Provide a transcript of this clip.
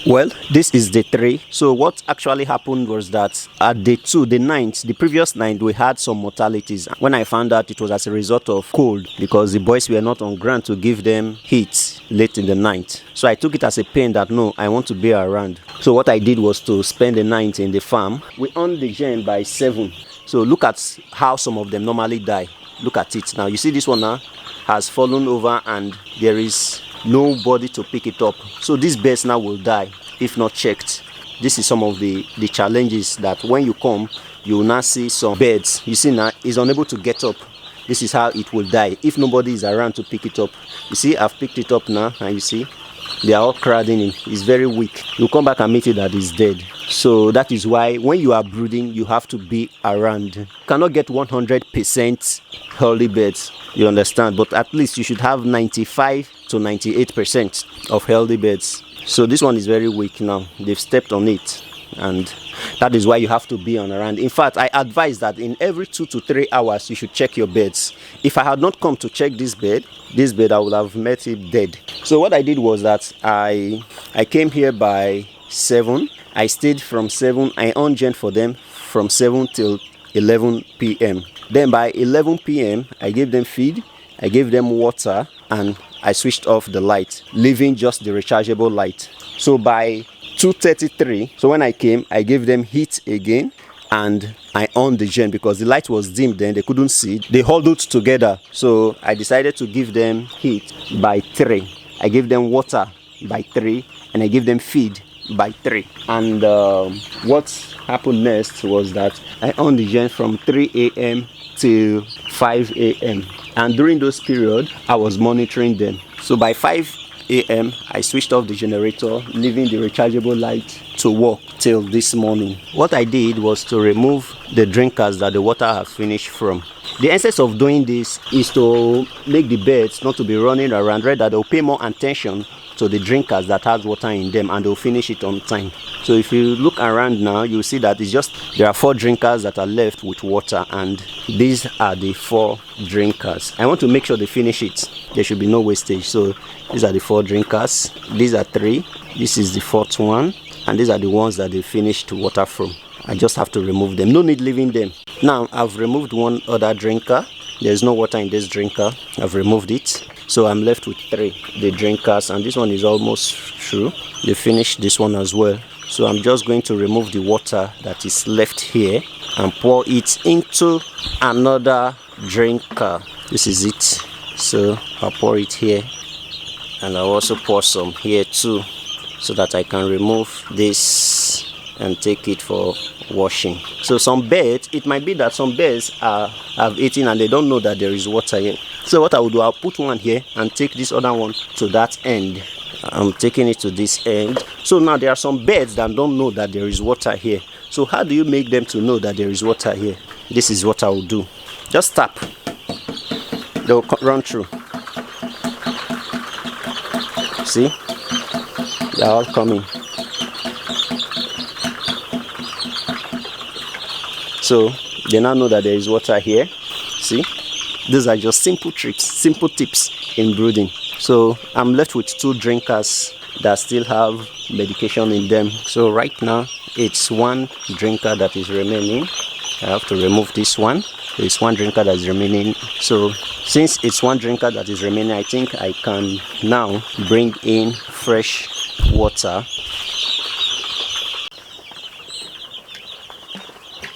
Well, this is day 3. So what actually happened was that at day 2, the 9th, the previous night, we had some mortalities. When I found out, it was as a result of cold because the boys were not on ground to give them heat late in the night. So I took it as a pain that no, I want to be around. So what I did was to spend the night in the farm. We owned the gen by 7. So look at how some of them normally die. Look at it. Now you see this one now has fallen over and there is nobody to pick it up. So these birds now will die if not checked. This is some of the challenges that when you come, you will now see some birds. You see now, it's unable to get up. This is how it will die if nobody is around to pick it up. You see, I've picked it up now and you see, they are all crowding in. It's very weak. You come back and meet it that it's dead. So that is why when you are brooding, you have to be around. You cannot get 100% healthy birds, you understand, but at least you should have 95 to 98% of healthy birds. So this one is very weak now. They've stepped on it, and that is why you have to be on around. In fact, I advise that in every 2 to 3 hours you should check your birds. If I had not come to check this bird I would have met it dead. So what I did was that I came here by 7. I stayed from 7. I on-gen for them from 7 till 11 p.m. Then by 11 p.m. I gave them feed, I gave them water, and I switched off the light, leaving just the rechargeable light. So by 2:33, so when I came, I gave them heat again, and I on the gen because the light was dim then, they couldn't see. They huddled together, so I decided to give them heat by 3. I gave them water by 3, and I gave them feed by 3. And what happened next was that I on the gen from 3 a.m. till 5 a.m. and during those periods I was monitoring them. So by 5 a.m. I switched off the generator, leaving the rechargeable light to work till this morning. What I did was to remove the drinkers that the water have finished from. The essence of doing this is to make the birds not to be running around, rather they'll pay more attention to the drinkers that has water in them and they'll finish it on time. So if you look around now, you'll see that it's just there are 4 drinkers that are left with water, and these are the 4 drinkers. I want to make sure they finish it. There should be no wastage. So these are the 4 drinkers. These are 3. This is the 4th one, and these are the ones that they finished water from. I just have to remove them. No need leaving them. Now I've removed one other drinker. There's no water in this drinker. I've removed it. So I'm left with 3, the drinkers, and this one is almost through. They finished this one as well. So I'm just going to remove the water that is left here and pour it into another drinker. This is it. So I'll pour it here, and I'll also pour some here too, so that I can remove this and take it for washing. So some birds, it might be that some birds have eaten and they don't know that there is water here. So what I will do, I'll put one here and take this other one to that end. I'm taking it to this end. So now there are some birds that don't know that there is water here. So how do you make them to know that there is water here? This is what I will do. Just tap. They'll run through. See? They're all coming. So they now know that there is water here. See? These are just simple tricks, simple tips in brooding. So I'm left with 2 drinkers that still have medication in them. So right now it's 1 drinker that is remaining. I have to remove this one. It's 1 drinker that is remaining. So since it's 1 drinker that is remaining, I think I can now bring in fresh water